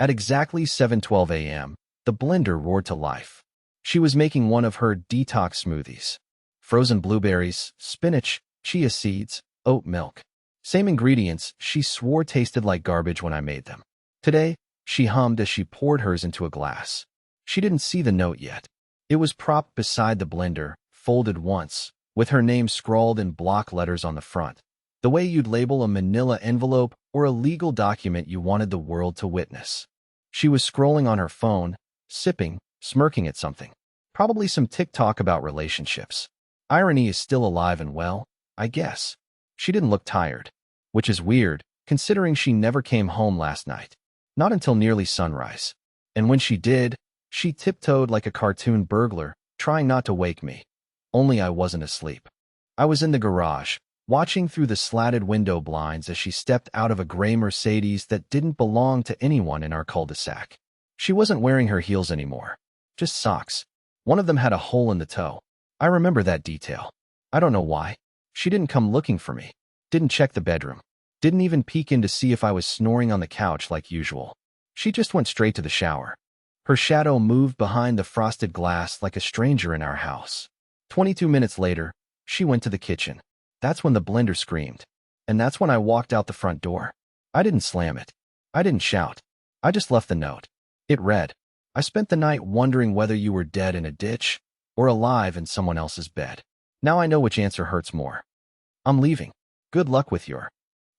At exactly 7:12 a.m., the blender roared to life. She was making one of her detox smoothies. Frozen blueberries, spinach, chia seeds, oat milk. Same ingredients she swore tasted like garbage when I made them. Today, she hummed as she poured hers into a glass. She didn't see the note yet. It was propped beside the blender, folded once, with her name scrawled in block letters on the front, the way you'd label a manila envelope or a legal document you wanted the world to witness. She was scrolling on her phone, sipping, smirking at something. Probably some TikTok about relationships. Irony is still alive and well, I guess. She didn't look tired, which is weird, considering she never came home last night. Not until nearly sunrise. And when she did, she tiptoed like a cartoon burglar, trying not to wake me. Only I wasn't asleep. I was in the garage, watching through the slatted window blinds as she stepped out of a gray Mercedes that didn't belong to anyone in our cul-de-sac. She wasn't wearing her heels anymore. Just socks. One of them had a hole in the toe. I remember that detail. I don't know why. She didn't come looking for me. Didn't check the bedroom. Didn't even peek in to see if I was snoring on the couch like usual. She just went straight to the shower. Her shadow moved behind the frosted glass like a stranger in our house. 22 minutes later, she went to the kitchen. That's when the blender screamed. And that's when I walked out the front door. I didn't slam it. I didn't shout. I just left the note. It read, "I spent the night wondering whether you were dead in a ditch or alive in someone else's bed. Now I know which answer hurts more. I'm leaving. Good luck with your..."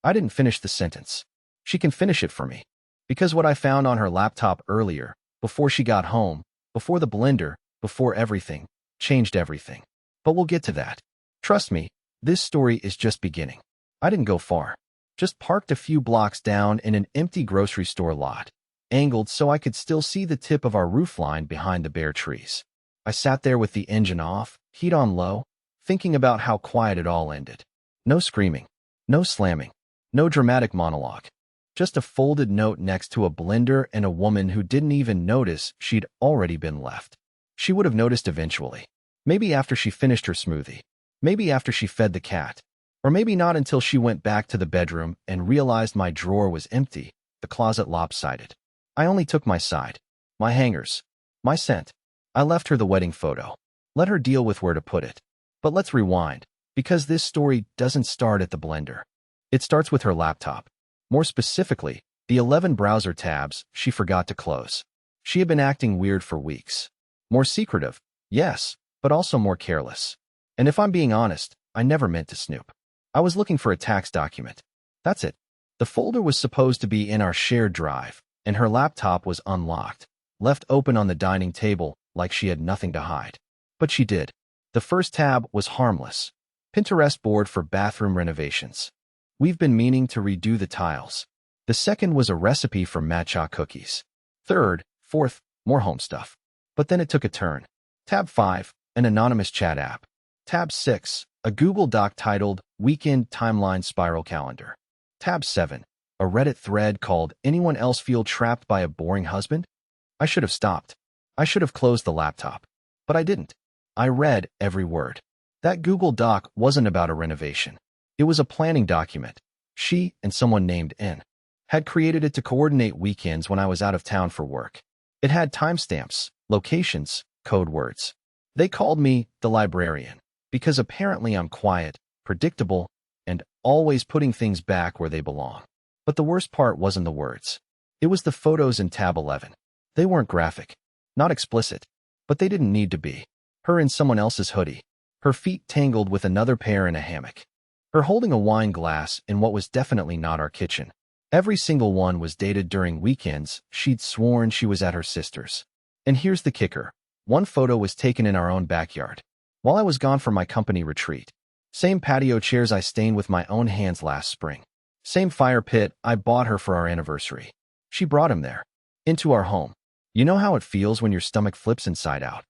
I didn't finish the sentence. She can finish it for me. Because what I found on her laptop earlier, before she got home, before the blender, before everything, changed everything. But we'll get to that. Trust me, this story is just beginning. I didn't go far. Just parked a few blocks down in an empty grocery store lot, angled so I could still see the tip of our roofline behind the bare trees. I sat there with the engine off, heat on low, thinking about how quiet it all ended. No screaming, no slamming, no dramatic monologue. Just a folded note next to a blender and a woman who didn't even notice she'd already been left. She would have noticed eventually. Maybe after she finished her smoothie. Maybe after she fed the cat. Or maybe not until she went back to the bedroom and realized my drawer was empty, the closet lopsided. I only took my side. My hangers. My scent. I left her the wedding photo. Let her deal with where to put it. But let's rewind, because this story doesn't start at the blender. It starts with her laptop. More specifically, the 11 browser tabs she forgot to close. She had been acting weird for weeks. More secretive, yes, but also more careless. And if I'm being honest, I never meant to snoop. I was looking for a tax document. That's it. The folder was supposed to be in our shared drive, and her laptop was unlocked, left open on the dining table like she had nothing to hide. But she did. The first tab was harmless. Pinterest board for bathroom renovations. We've been meaning to redo the tiles. The second was a recipe for matcha cookies. Third, fourth, more home stuff. But then it took a turn. Tab 5, an anonymous chat app. Tab 6, a Google Doc titled Weekend Timeline Spiral Calendar. Tab 7, a Reddit thread called Anyone Else Feel Trapped by a Boring Husband? I should have stopped. I should have closed the laptop. But I didn't. I read every word. That Google Doc wasn't about a renovation. It was a planning document. She and someone named N had created it to coordinate weekends when I was out of town for work. It had timestamps, locations, code words. They called me the librarian because apparently I'm quiet, predictable, and always putting things back where they belong. But the worst part wasn't the words. It was the photos in tab 11. They weren't graphic, not explicit, but they didn't need to be. Her in someone else's hoodie, her feet tangled with another pair in a hammock. Her holding a wine glass in what was definitely not our kitchen. Every single one was dated during weekends she'd sworn she was at her sister's. And here's the kicker. One photo was taken in our own backyard, while I was gone for my company retreat. Same patio chairs I stained with my own hands last spring. Same fire pit I bought her for our anniversary. She brought him there, into our home. You know how it feels when your stomach flips inside out?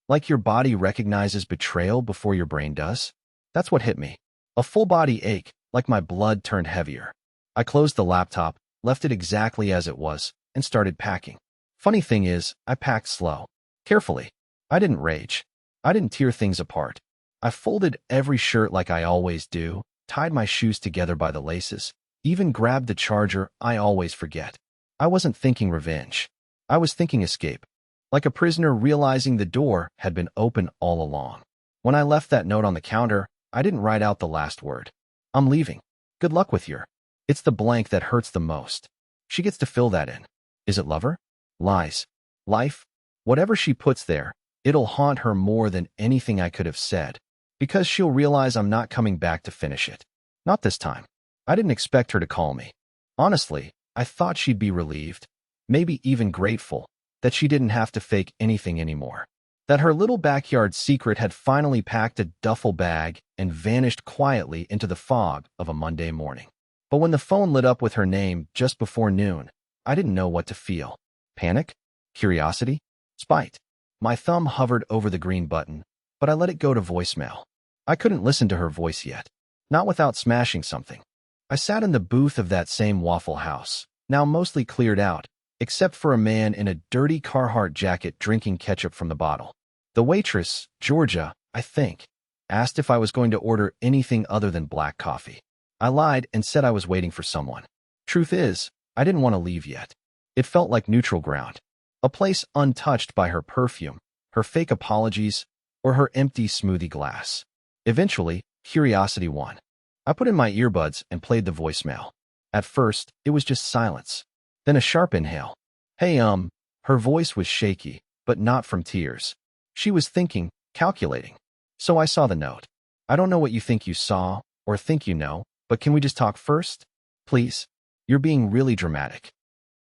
Like your body recognizes betrayal before your brain does? That's what hit me. A full-body ache, like my blood turned heavier. I closed the laptop, left it exactly as it was, and started packing. Funny thing is, I packed slow. Carefully. I didn't rage. I didn't tear things apart. I folded every shirt like I always do, tied my shoes together by the laces, even grabbed the charger I always forget. I wasn't thinking revenge. I was thinking escape. Like a prisoner realizing the door had been open all along. When I left that note on the counter, I didn't write out the last word. I'm leaving. Good luck with your. It's the blank that hurts the most. She gets to fill that in. Is it lover? Lies? Life? Whatever she puts there, it'll haunt her more than anything I could have said. Because she'll realize I'm not coming back to finish it. Not this time. I didn't expect her to call me. Honestly, I thought she'd be relieved, maybe even grateful, that she didn't have to fake anything anymore. That her little backyard secret had finally packed a duffel bag and vanished quietly into the fog of a Monday morning. But when the phone lit up with her name just before noon, I didn't know what to feel. Panic? Curiosity? Spite? My thumb hovered over the green button, but I let it go to voicemail. I couldn't listen to her voice yet. Not without smashing something. I sat in the booth of that same Waffle House, now mostly cleared out, except for a man in a dirty Carhartt jacket drinking ketchup from the bottle. The waitress, Georgia, I think, asked if I was going to order anything other than black coffee. I lied and said I was waiting for someone. Truth is, I didn't want to leave yet. It felt like neutral ground. A place untouched by her perfume, her fake apologies, or her empty smoothie glass. Eventually, curiosity won. I put in my earbuds and played the voicemail. At first, it was just silence. Then a sharp inhale. Hey, her voice was shaky, but not from tears. She was thinking, calculating. So I saw the note. I don't know what you think you saw, or think you know, but can we just talk first? Please? You're being really dramatic.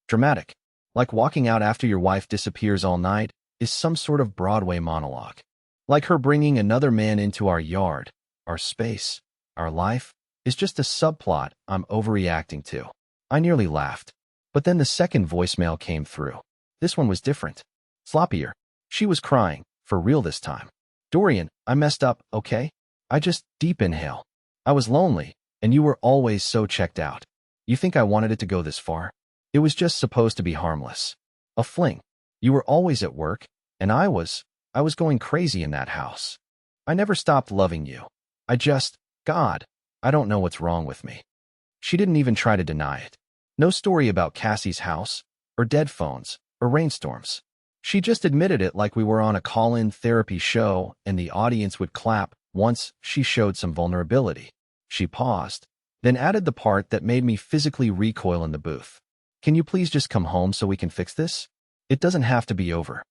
Dramatic. Like walking out after your wife disappears all night is some sort of Broadway monologue. Like her bringing another man into our yard, our space, our life, is just a subplot I'm overreacting to. I nearly laughed. But then the second voicemail came through. This one was different. Sloppier. She was crying, for real this time. Dorian, I messed up, okay? I just deep inhale. I was lonely, and you were always so checked out. You think I wanted it to go this far? It was just supposed to be harmless. A fling. You were always at work, and I was going crazy in that house. I never stopped loving you. God, I don't know what's wrong with me. She didn't even try to deny it. No story about Cassie's house, or dead phones, or rainstorms. She just admitted it like we were on a call-in therapy show and the audience would clap once she showed some vulnerability. She paused, then added the part that made me physically recoil in the booth. Can you please just come home so we can fix this? It doesn't have to be over.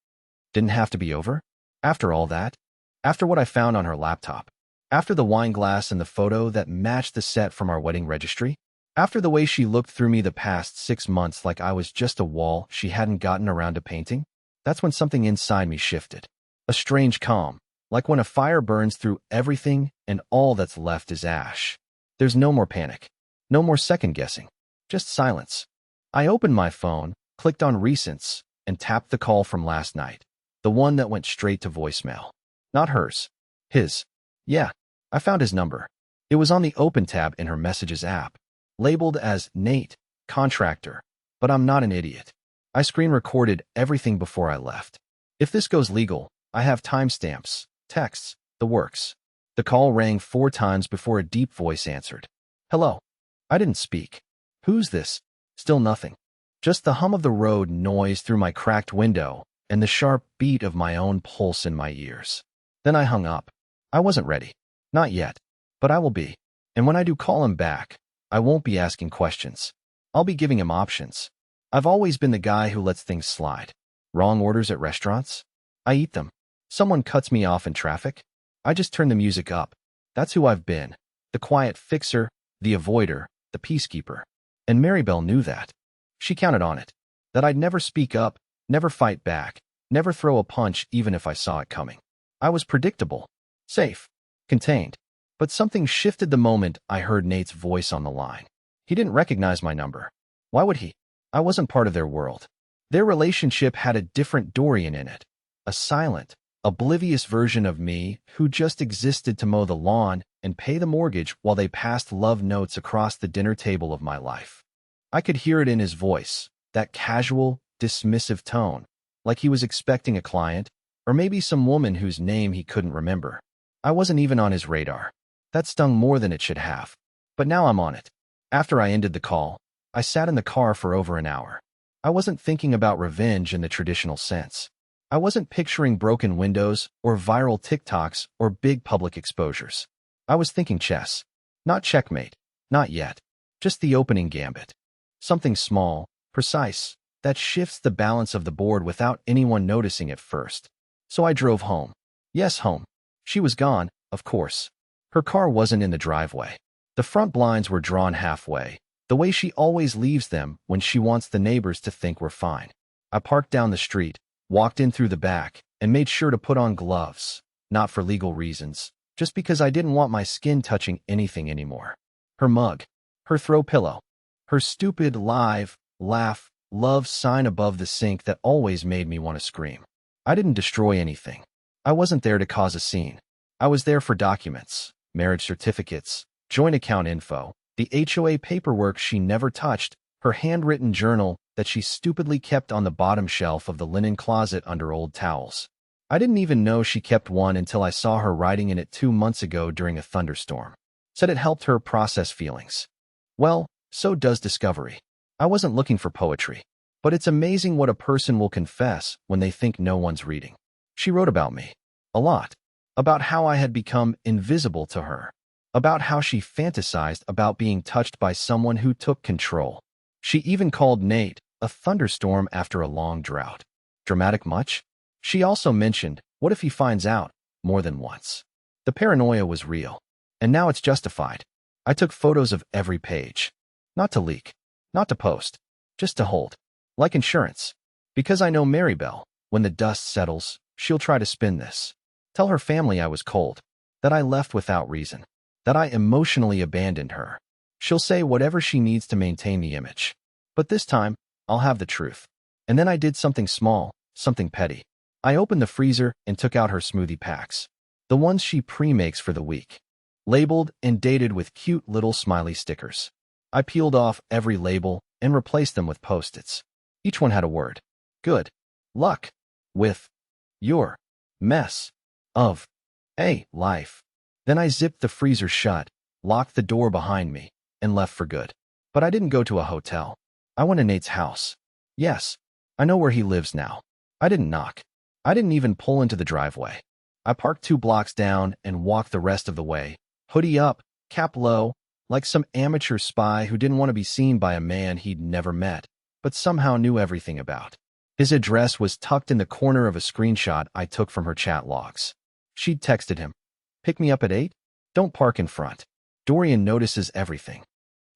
Didn't have to be over? After all that? After what I found on her laptop? After the wine glass and the photo that matched the set from our wedding registry? After the way she looked through me the past 6 months like I was just a wall she hadn't gotten around to painting? That's when something inside me shifted. A strange calm, like when a fire burns through everything and all that's left is ash. There's no more panic. No more second-guessing. Just silence. I opened my phone, clicked on Recents, and tapped the call from last night. The one that went straight to voicemail. Not hers. His. Yeah, I found his number. It was on the Open tab in her Messages app, labeled as Nate, contractor, but I'm not an idiot. I screen recorded everything before I left. If this goes legal, I have timestamps, texts, the works. The call rang 4 times before a deep voice answered. Hello. I didn't speak. Who's this? Still nothing. Just the hum of the road noise through my cracked window and the sharp beat of my own pulse in my ears. Then I hung up. I wasn't ready. Not yet. But I will be. And when I do call him back, I won't be asking questions. I'll be giving him options. I've always been the guy who lets things slide. Wrong orders at restaurants? I eat them. Someone cuts me off in traffic? I just turn the music up. That's who I've been. The quiet fixer, the avoider, the peacekeeper. And Maribel knew that. She counted on it. That I'd never speak up, never fight back, never throw a punch even if I saw it coming. I was predictable. Safe. Contained. But something shifted the moment I heard Nate's voice on the line. He didn't recognize my number. Why would he? I wasn't part of their world. Their relationship had a different Dorian in it. A silent, oblivious version of me who just existed to mow the lawn and pay the mortgage while they passed love notes across the dinner table of my life. I could hear it in his voice, that casual, dismissive tone, like he was expecting a client, or maybe some woman whose name he couldn't remember. I wasn't even on his radar. That stung more than it should have. But now I'm on it. After I ended the call, I sat in the car for over an hour. I wasn't thinking about revenge in the traditional sense. I wasn't picturing broken windows or viral TikToks or big public exposures. I was thinking chess. Not checkmate. Not yet. Just the opening gambit. Something small, precise, that shifts the balance of the board without anyone noticing at first. So I drove home. Yes, home. She was gone, of course. Her car wasn't in the driveway. The front blinds were drawn halfway, the way she always leaves them when she wants the neighbors to think we're fine. I parked down the street, walked in through the back, and made sure to put on gloves, not for legal reasons, just because I didn't want my skin touching anything anymore. Her mug, her throw pillow, her stupid laugh, love sign above the sink that always made me want to scream. I didn't destroy anything. I wasn't there to cause a scene. I was there for documents, marriage certificates, joint account info, the HOA paperwork she never touched, her handwritten journal that she stupidly kept on the bottom shelf of the linen closet under old towels. I didn't even know she kept one until I saw her writing in it 2 months ago during a thunderstorm. Said it helped her process feelings. Well, so does discovery. I wasn't looking for poetry. But it's amazing what a person will confess when they think no one's reading. She wrote about me. A lot. About how I had become invisible to her. About how she fantasized about being touched by someone who took control. She even called Nate a thunderstorm after a long drought. Dramatic much? She also mentioned, what if he finds out, more than once? The paranoia was real. And now it's justified. I took photos of every page. Not to leak. Not to post. Just to hold. Like insurance. Because I know Maribel, when the dust settles, she'll try to spin this. Tell her family I was cold. That I left without reason. That I emotionally abandoned her. She'll say whatever she needs to maintain the image. But this time, I'll have the truth. And then I did something small, something petty. I opened the freezer and took out her smoothie packs. The ones she pre-makes for the week. Labeled and dated with cute little smiley stickers. I peeled off every label and replaced them with Post-its. Each one had a word. Good. Luck. With. Your. Mess. Of. A. Life. Then I zipped the freezer shut, locked the door behind me, and left for good. But I didn't go to a hotel. I went to Nate's house. Yes, I know where he lives now. I didn't knock. I didn't even pull into the driveway. I parked 2 blocks down and walked the rest of the way, hoodie up, cap low, like some amateur spy who didn't want to be seen by a man he'd never met, but somehow knew everything about. His address was tucked in the corner of a screenshot I took from her chat logs. She'd texted him, "Pick me up at 8? Don't park in front. Dorian notices everything."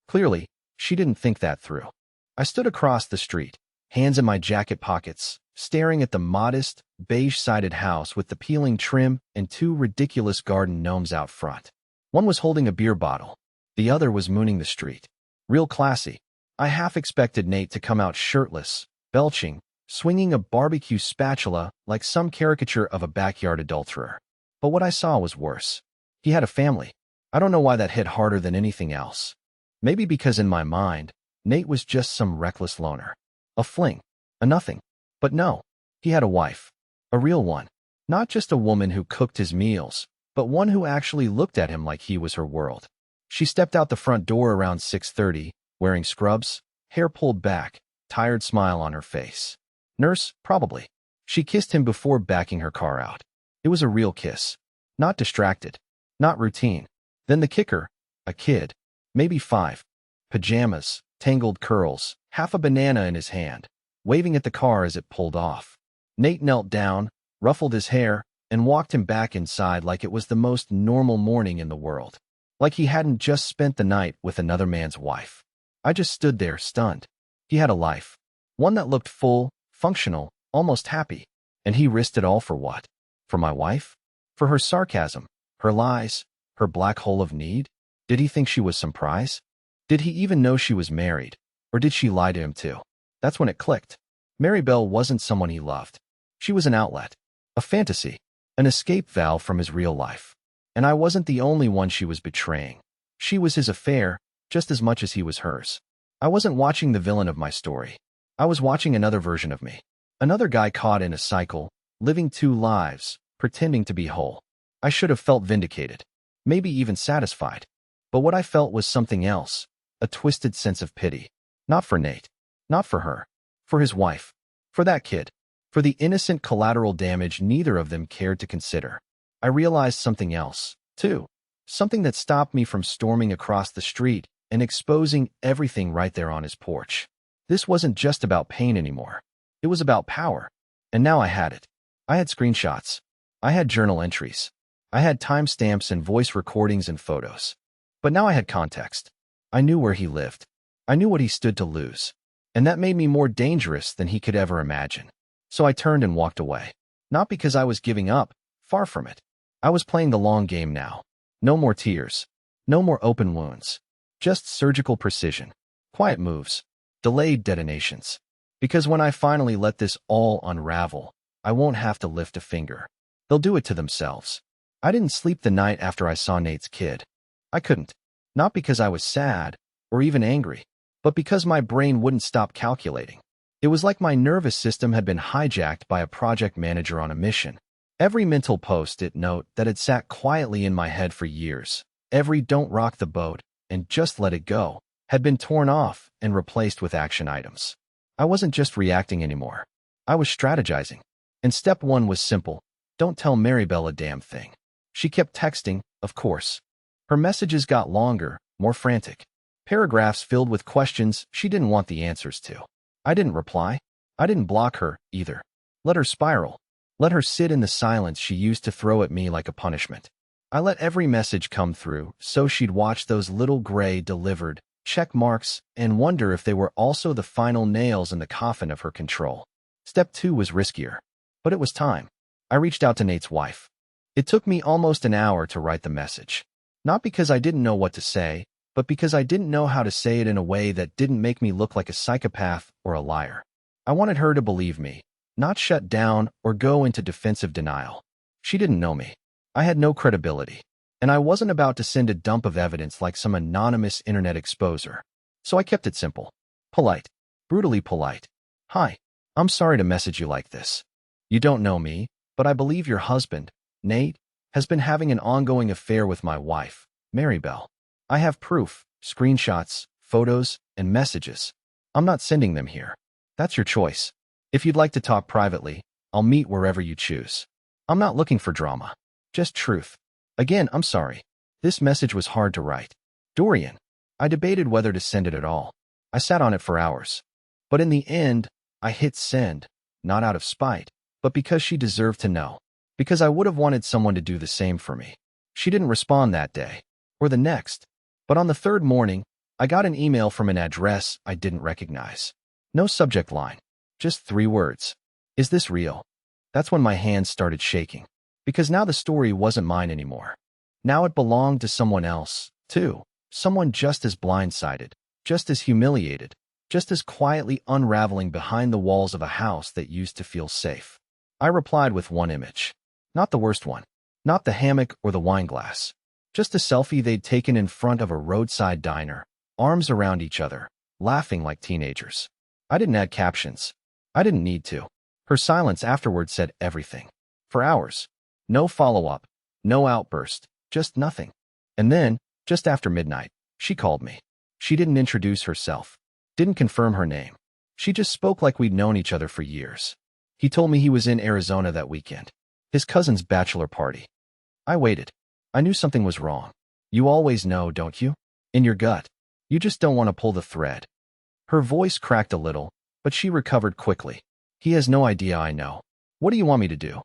Clearly, she didn't think that through. I stood across the street, hands in my jacket pockets, staring at the modest, beige-sided house with the peeling trim and 2 ridiculous garden gnomes out front. One was holding a beer bottle. The other was mooning the street. Real classy. I half expected Nate to come out shirtless, belching, swinging a barbecue spatula like some caricature of a backyard adulterer. But what I saw was worse. He had a family. I don't know why that hit harder than anything else. Maybe because in my mind, Nate was just some reckless loner. A fling. A nothing. But no, he had a wife. A real one. Not just a woman who cooked his meals, but one who actually looked at him like he was her world. She stepped out the front door around 6:30, wearing scrubs, hair pulled back, tired smile on her face. Nurse, probably. She kissed him before backing her car out. It was a real kiss. Not distracted. Not routine. Then the kicker, a kid. Maybe 5. Pajamas, tangled curls, half a banana in his hand, waving at the car as it pulled off. Nate knelt down, ruffled his hair, and walked him back inside like it was the most normal morning in the world. Like he hadn't just spent the night with another man's wife. I just stood there, stunned. He had a life. One that looked full, functional, almost happy. And he risked it all for what? For my wife? For her sarcasm, her lies, her black hole of need? Did he think she was some prize? Did he even know she was married? Or did she lie to him too? That's when it clicked. Maribel wasn't someone he loved. She was an outlet. A fantasy. An escape valve from his real life. And I wasn't the only one she was betraying. She was his affair, just as much as he was hers. I wasn't watching the villain of my story. I was watching another version of me. Another guy caught in a cycle, living 2 lives, pretending to be whole. I should have felt vindicated. Maybe even satisfied. But what I felt was something else. A twisted sense of pity. Not for Nate. Not for her. For his wife. For that kid. For the innocent collateral damage neither of them cared to consider. I realized something else, too. Something that stopped me from storming across the street and exposing everything right there on his porch. This wasn't just about pain anymore. It was about power. And now I had it. I had screenshots. I had journal entries. I had timestamps and voice recordings and photos. But now I had context. I knew where he lived. I knew what he stood to lose. And that made me more dangerous than he could ever imagine. So I turned and walked away. Not because I was giving up, far from it. I was playing the long game now. No more tears. No more open wounds. Just surgical precision. Quiet moves. Delayed detonations. Because when I finally let this all unravel, I won't have to lift a finger. They'll do it to themselves. I didn't sleep the night after I saw Nate's kid. I couldn't. Not because I was sad, or even angry, but because my brain wouldn't stop calculating. It was like my nervous system had been hijacked by a project manager on a mission. Every mental post-it note that had sat quietly in my head for years, every "don't rock the boat" and "just let it go," had been torn off and replaced with action items. I wasn't just reacting anymore. I was strategizing. And step one was simple. Don't tell Maribel a damn thing. She kept texting, of course. Her messages got longer, more frantic. Paragraphs filled with questions she didn't want the answers to. I didn't reply. I didn't block her, either. Let her spiral. Let her sit in the silence she used to throw at me like a punishment. I let every message come through, so she'd watch those little gray delivered check marks and wonder if they were also the final nails in the coffin of her control. Step 2 was riskier. But it was time. I reached out to Nate's wife. It took me almost an hour to write the message. Not because I didn't know what to say, but because I didn't know how to say it in a way that didn't make me look like a psychopath or a liar. I wanted her to believe me, not shut down or go into defensive denial. She didn't know me. I had no credibility. And I wasn't about to send a dump of evidence like some anonymous internet exposer. So I kept it simple. Polite. Brutally polite. Hi. I'm sorry to message you like this. You don't know me, but I believe your husband, Nate, has been having an ongoing affair with my wife, Maribel. I have proof, screenshots, photos, and messages. I'm not sending them here. That's your choice. If you'd like to talk privately, I'll meet wherever you choose. I'm not looking for drama. Just truth. Again, I'm sorry. This message was hard to write. Dorian. I debated whether to send it at all. I sat on it for hours. But in the end, I hit send, not out of spite, but because she deserved to know. Because I would have wanted someone to do the same for me. She didn't respond that day, or the next. But on the third morning, I got an email from an address I didn't recognize. No subject line. Just 3 words. Is this real? That's when my hands started shaking. Because now the story wasn't mine anymore. Now it belonged to someone else, too. Someone just as blindsided, just as humiliated, just as quietly unraveling behind the walls of a house that used to feel safe. I replied with one image. Not the worst one. Not the hammock or the wine glass. Just a selfie they'd taken in front of a roadside diner, arms around each other, laughing like teenagers. I didn't add captions. I didn't need to. Her silence afterward said everything. For hours. No follow-up. No outburst. Just nothing. And then, just after midnight, she called me. She didn't introduce herself. Didn't confirm her name. She just spoke like we'd known each other for years. He told me he was in Arizona that weekend. His cousin's bachelor party. I waited. I knew something was wrong. You always know, don't you? In your gut. You just don't want to pull the thread. Her voice cracked a little, but she recovered quickly. He has no idea I know. What do you want me to do?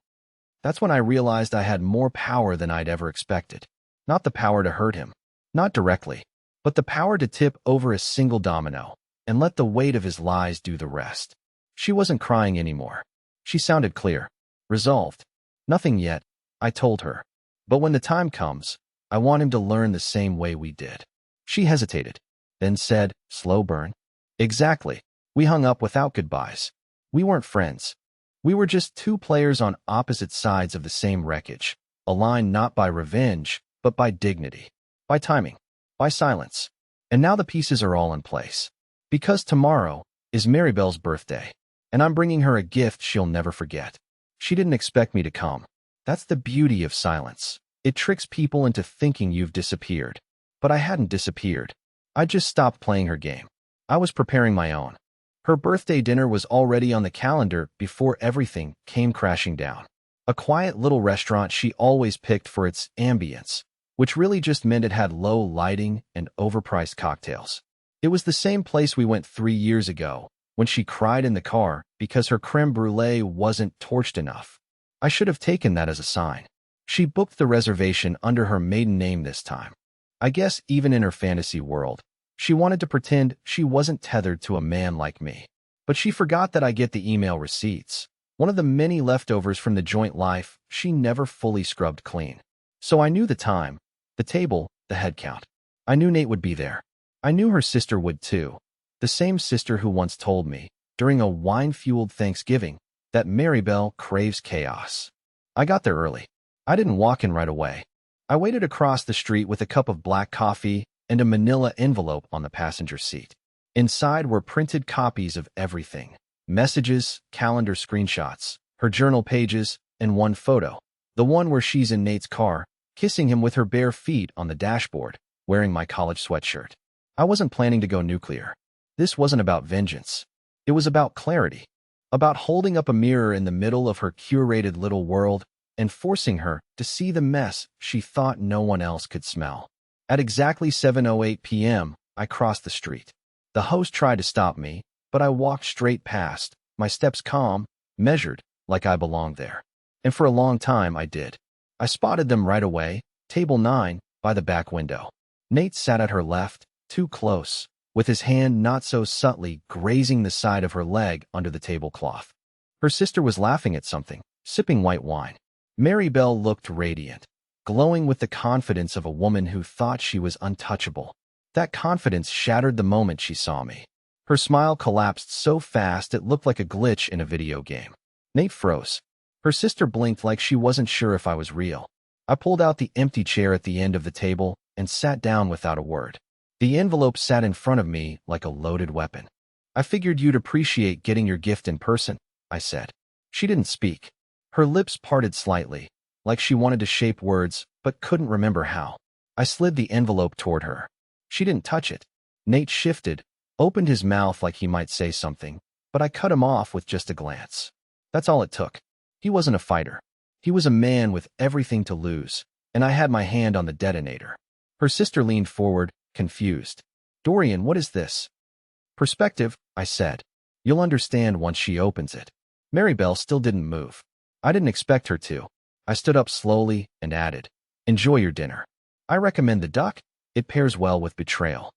That's when I realized I had more power than I'd ever expected. Not the power to hurt him. Not directly. But the power to tip over a single domino and let the weight of his lies do the rest. She wasn't crying anymore. She sounded clear. Resolved. Nothing yet, I told her. But when the time comes, I want him to learn the same way we did. She hesitated, then said, slow burn. Exactly. We hung up without goodbyes. We weren't friends. We were just 2 players on opposite sides of the same wreckage, aligned not by revenge, but by dignity, by timing, by silence. And now the pieces are all in place. Because tomorrow is Maribel's birthday, and I'm bringing her a gift she'll never forget. She didn't expect me to come. That's the beauty of silence. It tricks people into thinking you've disappeared. But I hadn't disappeared. I just stopped playing her game. I was preparing my own. Her birthday dinner was already on the calendar before everything came crashing down. A quiet little restaurant she always picked for its ambience, which really just meant it had low lighting and overpriced cocktails. It was the same place we went 3 years ago, when she cried in the car because her creme brulee wasn't torched enough. I should have taken that as a sign. She booked the reservation under her maiden name this time. I guess even in her fantasy world, she wanted to pretend she wasn't tethered to a man like me. But she forgot that I get the email receipts, one of the many leftovers from the joint life she never fully scrubbed clean. So I knew the time, the table, the head count. I knew Nate would be there. I knew her sister would too. The same sister who once told me, during a wine-fueled Thanksgiving, that Maribel craves chaos. I got there early. I didn't walk in right away. I waited across the street with a cup of black coffee and a manila envelope on the passenger seat. Inside were printed copies of everything: messages, calendar screenshots, her journal pages, and one photo. The one where she's in Nate's car, kissing him with her bare feet on the dashboard, wearing my college sweatshirt. I wasn't planning to go nuclear. This wasn't about vengeance. It was about clarity. About holding up a mirror in the middle of her curated little world and forcing her to see the mess she thought no one else could smell. At exactly 7:08 p.m., I crossed the street. The host tried to stop me, but I walked straight past, my steps calm, measured, like I belonged there. And for a long time I did. I spotted them right away, table 9, by the back window. Nate sat at her left, too close, with his hand not so subtly grazing the side of her leg under the tablecloth. Her sister was laughing at something, sipping white wine. Maribel looked radiant, glowing with the confidence of a woman who thought she was untouchable. That confidence shattered the moment she saw me. Her smile collapsed so fast it looked like a glitch in a video game. Nate froze. Her sister blinked like she wasn't sure if I was real. I pulled out the empty chair at the end of the table and sat down without a word. The envelope sat in front of me like a loaded weapon. "I figured you'd appreciate getting your gift in person," I said. She didn't speak. Her lips parted slightly, like she wanted to shape words but couldn't remember how. I slid the envelope toward her. She didn't touch it. Nate shifted, opened his mouth like he might say something, but I cut him off with just a glance. That's all it took. He wasn't a fighter. He was a man with everything to lose, and I had my hand on the detonator. Her sister leaned forward, confused. "Dorian, what is this?" "Perspective," I said. "You'll understand once she opens it." Maribel still didn't move. I didn't expect her to. I stood up slowly and added, "Enjoy your dinner. I recommend the duck. It pairs well with betrayal."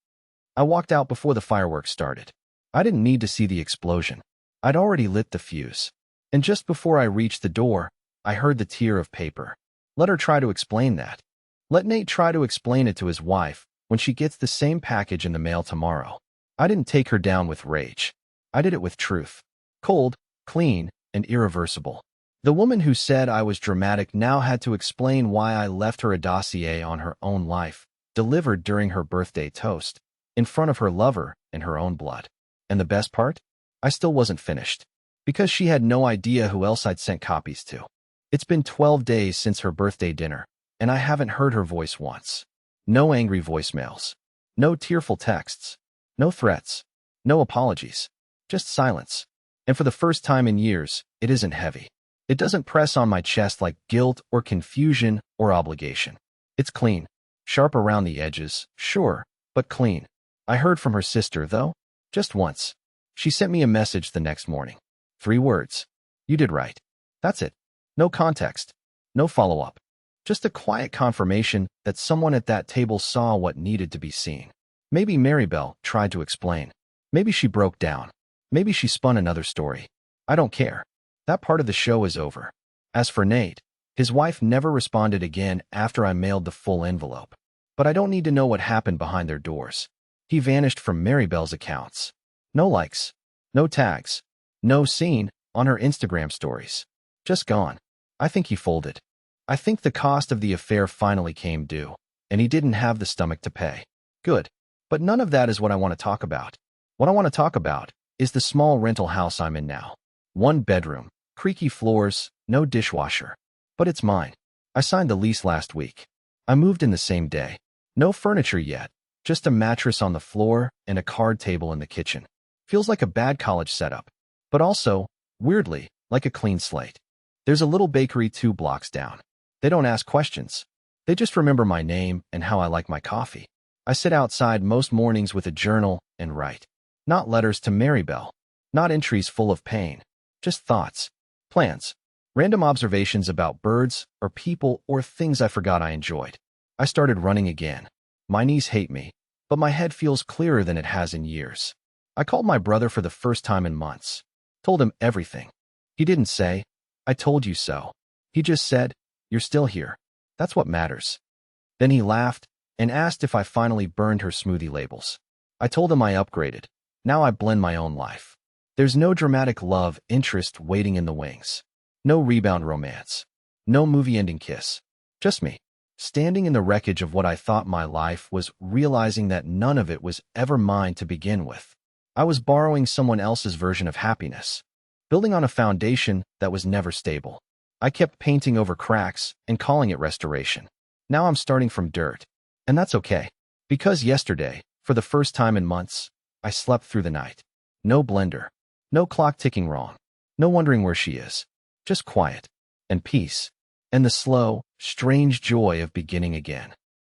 I walked out before the fireworks started. I didn't need to see the explosion. I'd already lit the fuse. And just before I reached the door, I heard the tear of paper. Let her try to explain that. Let Nate try to explain it to his wife when she gets the same package in the mail tomorrow. I didn't take her down with rage. I did it with truth. Cold, clean, and irreversible. The woman who said I was dramatic now had to explain why I left her a dossier on her own life, delivered during her birthday toast, in front of her lover and her own blood. And the best part? I still wasn't finished. Because she had no idea who else I'd sent copies to. It's been 12 days since her birthday dinner, and I haven't heard her voice once. No angry voicemails. No tearful texts. No threats. No apologies. Just silence. And for the first time in years, it isn't heavy. It doesn't press on my chest like guilt or confusion or obligation. It's clean. Sharp around the edges, sure, but clean. I heard from her sister, though, just once. She sent me a message the next morning. 3 words. "You did right." That's it. No context. No follow-up. Just a quiet confirmation that someone at that table saw what needed to be seen. Maybe Maribel tried to explain. Maybe she broke down. Maybe she spun another story. I don't care. That part of the show is over. As for Nate, his wife never responded again after I mailed the full envelope. But I don't need to know what happened behind their doors. He vanished from Maribel's accounts. No likes. No tags. No seen on her Instagram stories. Just gone. I think he folded. I think the cost of the affair finally came due, and he didn't have the stomach to pay. Good. But none of that is what I want to talk about. What I want to talk about is the small rental house I'm in now. 1 bedroom, creaky floors, no dishwasher. But it's mine. I signed the lease last week. I moved in the same day. No furniture yet, just a mattress on the floor and a card table in the kitchen. Feels like a bad college setup, but also, weirdly, like a clean slate. There's a little bakery 2 blocks down. They don't ask questions. They just remember my name and how I like my coffee. I sit outside most mornings with a journal and write. Not letters to Marybelle. Not entries full of pain. Just thoughts, plans, random observations about birds or people or things I forgot I enjoyed. I started running again. My knees hate me, but my head feels clearer than it has in years. I called my brother for the first time in months. Told him everything. He didn't say, "I told you so." He just said, "You're still here. That's what matters." Then he laughed and asked if I finally burned her smoothie labels. I told him I upgraded. Now I blend my own life. There's no dramatic love interest waiting in the wings. No rebound romance. No movie-ending kiss. Just me, standing in the wreckage of what I thought my life was, realizing that none of it was ever mine to begin with. I was borrowing someone else's version of happiness, building on a foundation that was never stable. I kept painting over cracks and calling it restoration. Now I'm starting from dirt. And that's okay. Because yesterday, for the first time in months, I slept through the night. No blender. No clock ticking wrong. No wondering where she is. Just quiet. And peace. And the slow, strange joy of beginning again.